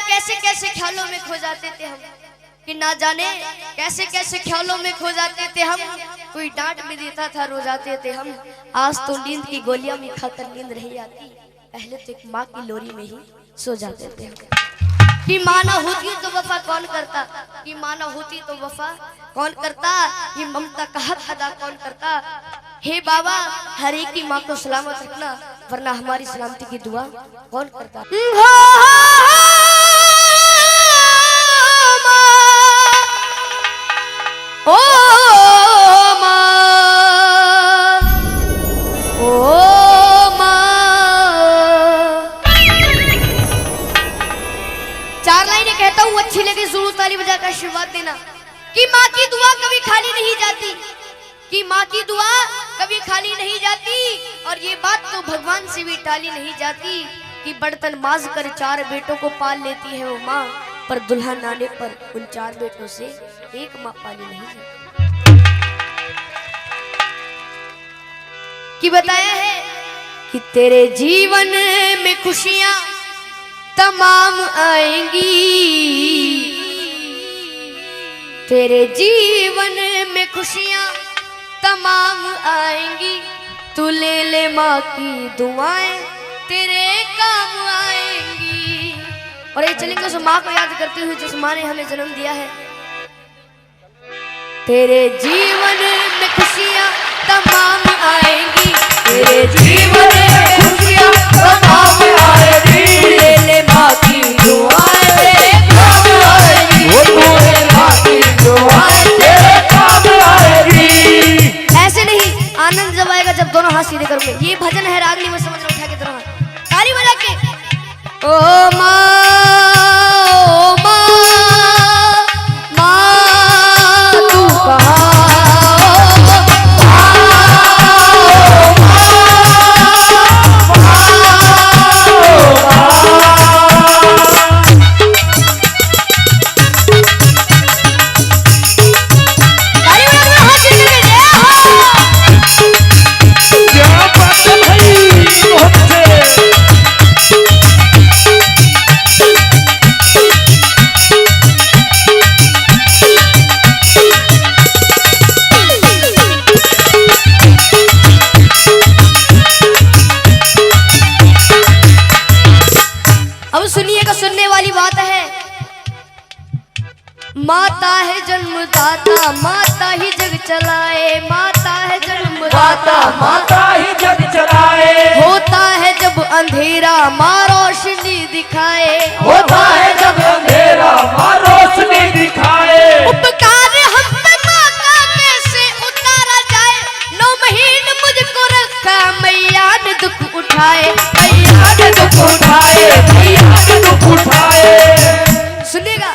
कैसे कैसे ख्यालों में खो जाते थे हम, कि ना जाने कैसे कैसे ख्यालों में खो जाते थे हम। कोई डांट भी देता था रो जाते थे हम। आज तो नींद की गोलियां भी खाकर नींद नहीं आती, पहले तो एक माँ की लोरी में ही सो जाते थे हम। कि माँ ना होती तो वफा कौन करता, कि माँ ना होती तो वफा कौन करता, कि ममता का हक अदा कौन करता। हे बाबा हर एक की माँ को सलामत रखना, वरना हमारी सलामती की दुआ कौन करता। ओ माँ, ओ माँ। 4 लाइनें कहता हूँ, अच्छी लगे जरूर ताली बजाकर आशीर्वाद देना। कि माँ की दुआ कभी खाली नहीं जाती, कि माँ की दुआ कभी खाली नहीं जाती। और ये बात तो भगवान से भी टाली नहीं जाती, कि बर्तन माज कर 4 बेटों को पाल लेती है वो माँ, पर दुल्हन आने पर उन 4 बेटों से एक माँ पाली नहीं जाती। कि बताया है कि तेरे जीवन में खुशियां तमाम आएंगी, तेरे जीवन में खुशियां तमाम आएंगी। तू ले ले माँ की दुआएं तेरे काम आएंगी। और ये चलेंगे उस माँ को याद करते हुए जिस माँ ने हमें जन्म दिया है। तेरे जीवन में खुशियां तमाम आएंगी, तेरे जीवन में खुशियां तमाम आएंगी। ले ले माँ की दुआएं तेरे काम आएंगी, ले माँ की दुआएं तेरे काम आएंगी। ऐसे नहीं, आनंद जब आएगा जब दोनों हाथ सीधे करोगे। ये भजन है रागनी में, समझ लो, उठा के दोनों हाथ ताली बजा के। ओ माँ, ओ माँ, माँ तू कहाँ। माता है जन्मदाता, माता ही जग चलाए, माता है जन्मदाता, माता ही जग चलाए। होता है जब अंधेरा माँ रोशनी दिखाए, होता है जब अंधेरा माँ रोशनी दिखाए। उपकार हम पे माँ का कैसे उतारा जाए, 9 महीने मुझको रखा मैया ने दुख उठाए, मैया ने दुख उठाए, मैया ने दुख उठाए। सुनिएगा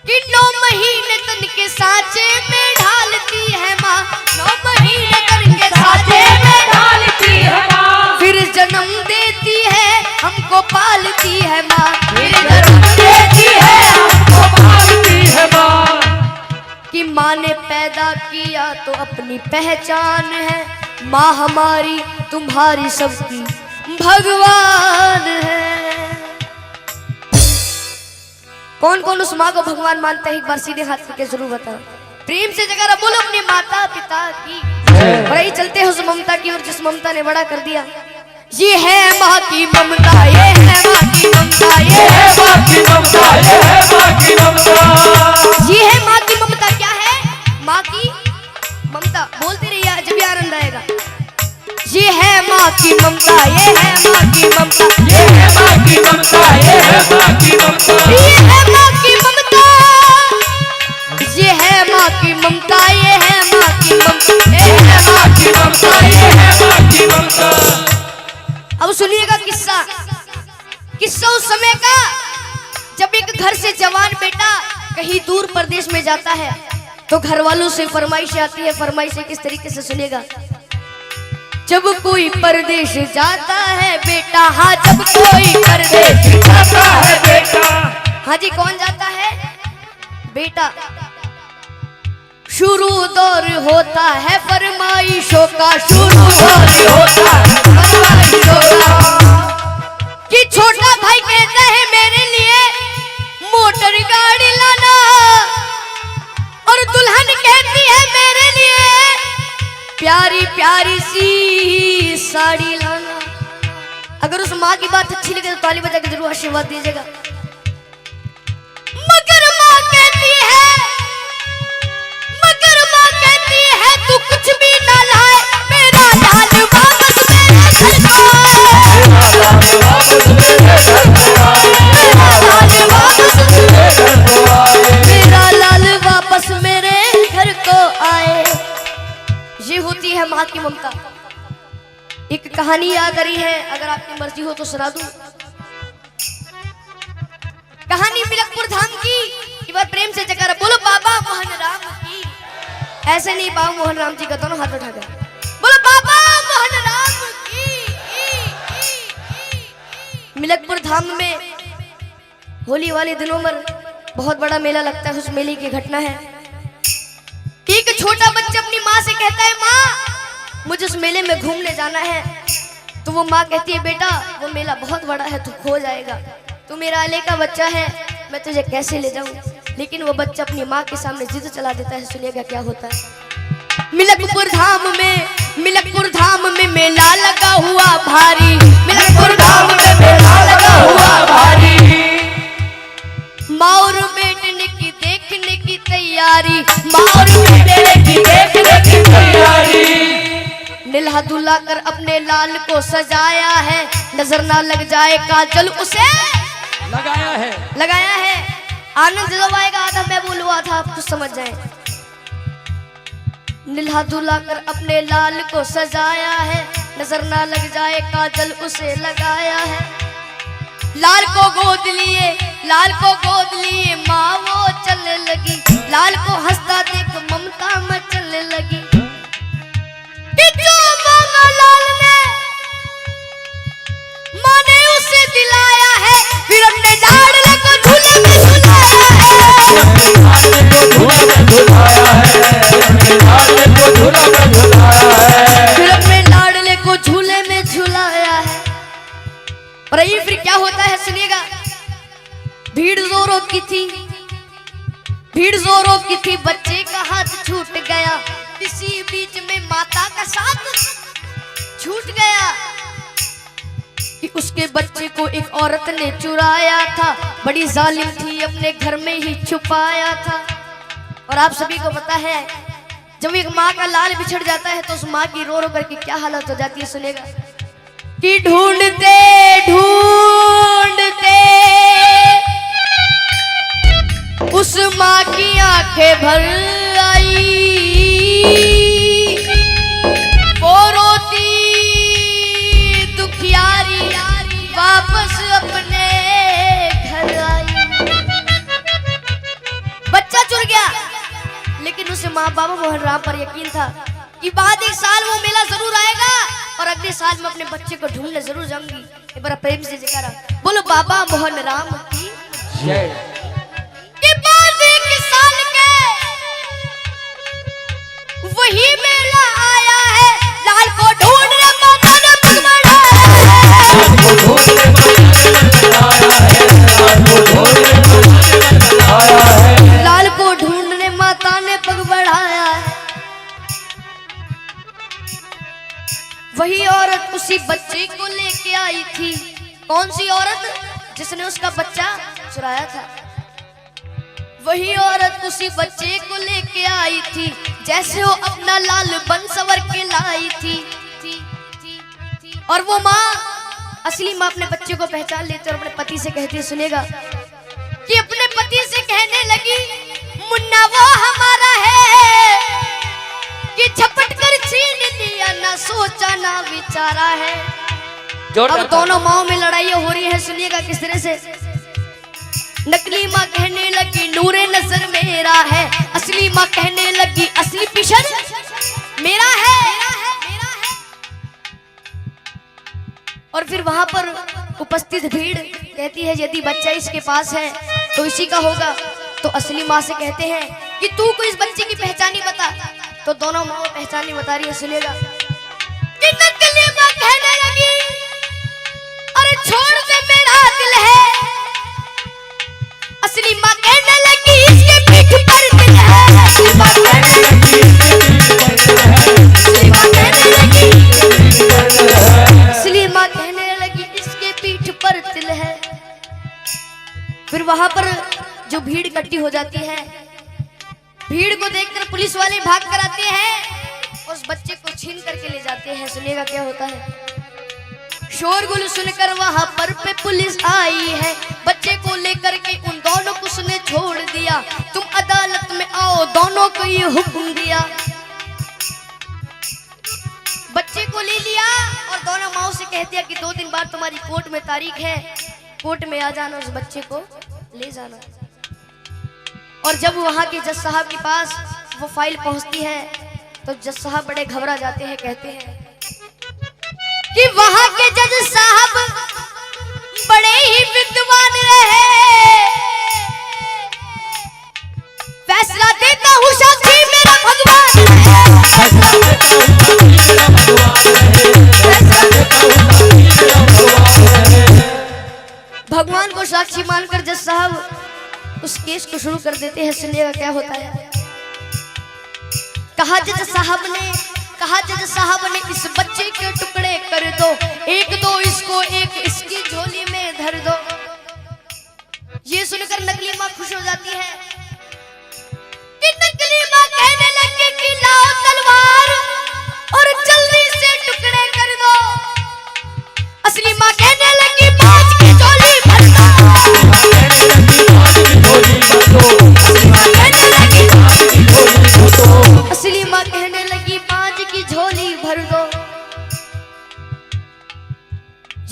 कि 9 महीने तन के सांचे में ढालती है माँ, 9 महीने तन के सांचे में ढालती है माँ, फिर जन्म देती है हमको पालती है माँ, फिर जन्म देती है हमको पालती है माँ। कि माँ ने पैदा किया तो अपनी पहचान है, माँ हमारी तुम्हारी सबकी भगवान है। कौन कौन उस माँ को भगवान मानता है, एक बार सीधे हाथ करके जरूर बताओ। प्रेम से जगह बोलो अपने माता पिता की। और यही चलते हैं उस ममता की ओर जिस ममता ने बड़ा कर दिया। ये है माँ की ममता, ये है माँ की ममता, ये है माँ की ममता, ये है माँ की ममता, ये है माँ की ममता। क्या है माँ की ममता? बोलते रहिए जब भी आनंद आएगा। ये है माँ की ममता, ये है माँ की ममता, ये है माँ की ममता, ये है माँ की ममता, ये है माँ की ममता, ये है माँ की ममता, ये है माँ की ममता, ये है माँ की ममता, ये है माँ की ममता। अब सुनिएगा किस्सा, किस्सा उस समय का जब एक घर से जवान बेटा कहीं दूर प्रदेश में जाता है तो घर वालों से फरमाइश आती है। फरमाइश किस तरीके से सुनेगा। जब कोई परदेश जाता है बेटा, हाँ जब कोई परदेश जाता है बेटा, हाँ जी कौन जाता है बेटा। शुरू दौर होता है फरमाइशों का, शुरू दौर होता है फरमाइशों का। कि छोटा भाई कहता है मेरे लिए प्यारी सी साड़ी लाना। अगर उस माँ की बात अच्छी लगे तो ताली बजा के जरूर आशीर्वाद दीजिएगा। मगर माँ कहती है तू कुछ भी ना लाए, मेरा लाल वापस मेरे घर को आए, मेरा लाल वापस मेरे घर को आए। ये होती है माँ की ममता। एक कहानी याद आ रही है, अगर आपकी मर्जी हो तो सुना दूं। कहानी मिलकपुर धाम की। एक बार प्रेम से जयकारा बोलो बाबा मोहन राम की। ऐसे नहीं, बाबा मोहन राम जी का दोनों हाथ उठा कर बोलो बाबा मोहन राम की। मिलकपुर धाम में होली वाले दिनों में बहुत बड़ा मेला लगता है। उस मेले की घटना है, एक छोटा बच्चा अपनी माँ से कहता है माँ मुझे उस मेले में घूमने जाना है। तो वो माँ कहती है बेटा वो मेला बहुत बड़ा है, तू खो जाएगा, तू मेरा अले का बच्चा है, मैं तुझे कैसे ले जाऊं। लेकिन वो बच्चा अपनी माँ के सामने जिद चला देता है। सुनिएगा क्या होता है। मिलकपुर धाम में मेला लगा हुआ भारी, मिलकपुर धाम में मेला लगा हुआ भारी। माँ और बेटने की देखने की तैयारी, माँ और बेटने की देखने की तैयारी। निल्हा दुल्हा कर अपने लाल को सजाया है, नजर ना लग जाए काजल उसे लगाया है। आनंद जब आएगा आधा मैं बोलुआ था, आप कुछ समझ जाए। निल्हा दुल्हा कर अपने लाल को सजाया है, नजर ना लग जाए काजल उसे लगाया है। लाल को गोद लिए माँ वो चलने लगी, लाल को हंसता देख ममता मचलने लगी। कि जो मांगा लाल ने माँ ने उसे दिलाया है, फिर अपने लाडले को झूले में झुलाया है, फिर अपने लाडले को झूले में झुलाया है। और ये फिर क्या होता है सुनिएगा। भीड़ जोरों की थी, बच्चे का हाथ छूट गया, इसी बीच में माता का साथ छूट गया। कि उसके बच्चे को एक औरत ने चुराया था, बड़ी जालिम थी, अपने घर में ही छुपाया था। और आप सभी को पता है जब एक माँ का लाल बिछड़ जाता है तो उस माँ की रो रो करके क्या हालत हो जाती है। सुनेगा कि ढूंढते उस माँ की आंखें भर आई, वो रोती दुखियारी वापस अपने घर आई। बच्चा चुर गया, लेकिन उसे माँ बाबा मोहन राम पर यकीन था कि बाद एक साल वो मेला जरूर आएगा और अगले साल मैं अपने बच्चे को ढूंढने जरूर जाऊंगी। एक बार प्रेम से जयकारा बोलो बाबा मोहन राम की जय। बाद एक साल के वही मेला आया है, लाल को ढूंढने माता ने पग बढ़ाया है, लाल को ढूंढने माता ने पग बढ़ाया है। वही औरत उसी बच्चे को लेके आई थी। कौन सी औरत? जिसने उसका बच्चा चुराया था। वही औरत उसी बच्चे को लेके आई थी, जैसे वो अपना लाल बन सवर के लाई थी। और वो माँ, असली माँ अपने बच्चे को पहचान लेती और अपने पति से कहती है, सुनेगा कि अपने पति से कहने लगी मुन्ना वो हमारा है कि झपट कर छीन लिया, ना सोचा ना विचारा है। अब दोनों माओं में लड़ाइयाँ हो रही है। सुनिएगा किस तरह से। नकली माँ कहने लगी नूरे नजर मेरा है, असली माँ कहने लगी असली पिशन मेरा है। और फिर वहां पर उपस्थित भीड़ कहती है यदि बच्चा इसके पास है तो इसी का होगा। तो असली माँ से कहते हैं कि तू को इस बच्चे की पहचानी बता। तो दोनों माँ पहचानी बता रही है। सुनेगा कि नकली माँ कहने लगी अरे छोड़ दे मेरा दिल है, असली माँ कहने लगी इसके पीठ पर दिल है, असली माँ कहने लगी फिर वहां पर जो भीड़ इकट्ठी हो जाती है, भीड़ को देखकर पुलिस वाले भाग कर आते हैं, उस बच्चे को छीन करके ले जाते हैं। सुनिएगा क्या होता है। शोरगुल सुनकर वहां पर पे पुलिस आई है, बच्चे को लेकर के उन दोनों को उसने छोड़ दिया। तुम अदालत में आओ, दोनों को ये हुक्म दिया। बच्चे को ले लिया और दोनों माओ से कह दिया कि 2 दिन बाद तुम्हारी कोर्ट में तारीख है, कोर्ट में आ जाना, उस बच्चे को ले जाना। और जब वहां के जज साहब के पास वो फाइल पहुंचती है तो जज साहब बड़े घबरा जाते हैं, कहते हैं कि वहां के जज साहब बड़े ही विद्वान रहे, फैसला देता हूं साक्षी मेरा भगवान भगवान को साक्षी मानकर जज साहब उस केस को शुरू कर देते हैं। सुनिएगा क्या होता है। कहा जज साहब ने इस बच्चे के टुकड़े कर दो, एक दो इसको, एक इसकी झोली में धर दो। ये सुनकर नकली माँ खुश हो जाती है कि नकली माँ कहने लगी कि लाओ तलवार और जल्दी से टुकड़े कर दो। असली माँ कहने लगी बाज की झोली भर दो। असली माँ कहने लगी बाज की झोली भर दो।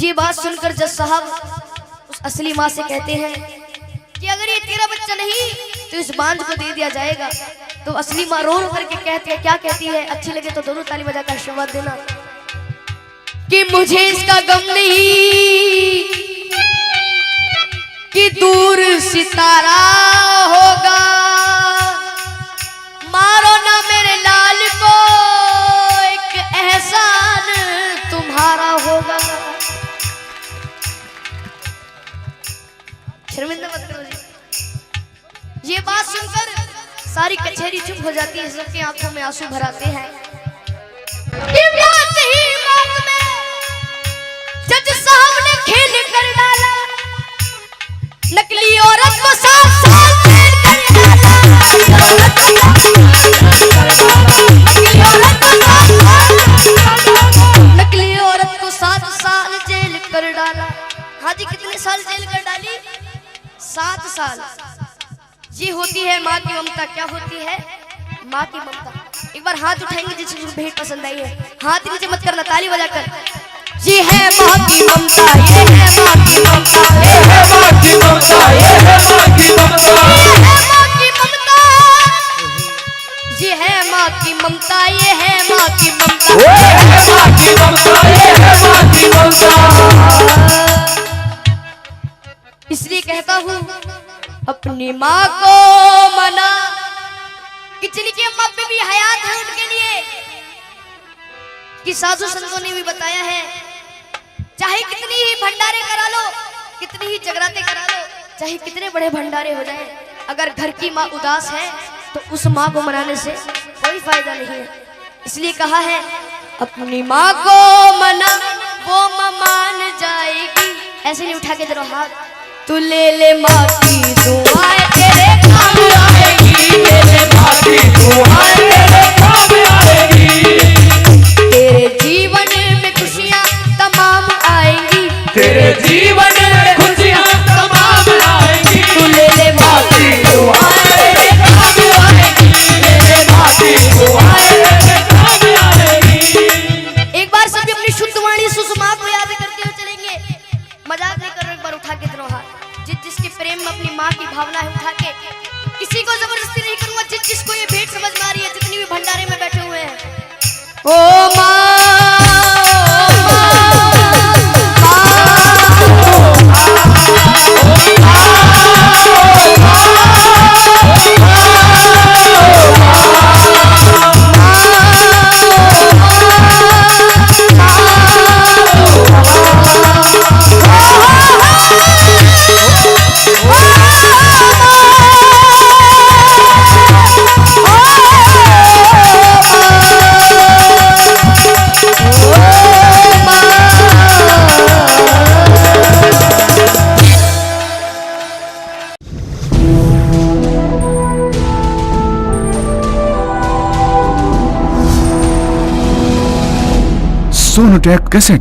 ये बात सुनकर जज साहब उस असली माँ से कहते हैं कि अगर ये तेरा बच्चा नहीं तो इस बांझ को दे दिया जाएगा। तो असली माँ रो रो करके कहती है, क्या कहती है, अच्छी लगे तो दोनों ताली बजाकर आशीर्वाद देना कि मुझे इसका गम नहीं कि दूर सितारा होगा, मारो ना मेरे लाल को, एक एहसान तुम्हारा होगा। शर्मिंदा मत करो जी। ये बात सुनकर सारी कचहरी चुप हो जाती है, सबकी आंखों में आंसू भर आते हैं। जज साहब ने खेल कर डाला, नकली औरत को 7 साल जेल कर डाला। नकली औरत को 7 साल जेल कर डाला। हाँ जी, कितने साल जेल कर डाली? 7 साल। ये होती है माँ की ममता। क्या होती है? माँ की ममता। एक बार हाथ उठाएंगे जिसको भेंट पसंद आई है, हाथ नीचे मत करना, ताली बजाकर। ये है माँ की ममता, ये है माँ की ममता, ये है माँ की ममता, ये है माँ की ममता, ये है माँ की ममता, ये है माँ की ममता, ये है माँ की ममता, ये है माँ की ममता। इसलिए कहता हूँ अपनी माँ को मना कि जिनकी अम्मा पे भी हयात है उनके लिए, कि साधु संतों ने भी बताया है, चाहे कितनी ही भंडारे करा लो, कितनी ही जगराते करा लो, चाहे कितने बड़े भंडारे हो जाए, अगर घर की माँ उदास है तो उस माँ को मनाने से कोई फायदा नहीं है। इसलिए कहा है अपनी माँ को मना, वो माँ मान जाएगी। ऐसे नहीं उठा के जरा हाथ, तू ले ले माँ की दुआएं तेरे काम आएगी, ले ले माँ की दुआएं तेरे काम आएगी। तेरे जीवन में खुशियाँ तमाम आएंगी, तेरे जीवन में खुशियाँ तमाम आएंगी। तू ले ले माँ की दुआएं तेरे काम आएगी, ले ले माँ की दुआएं तेरे काम आएगी। एक बार सभी अपनी शुद्ध वाणी सुषमा को याद करते हुए चलेंगे। मजाक नहीं कर रहे, एक बार उठा के दोनों हाथ। जिसके प्रेम में अपनी माँ की भावना है उठा के, किसी को जबरदस्ती नहीं करूंगा। जिसको ये भेंट समझ में आ रही है, जितनी भी भंडारे में बैठे हुए हैं, ओ माँ सोनोटेक कैसेट।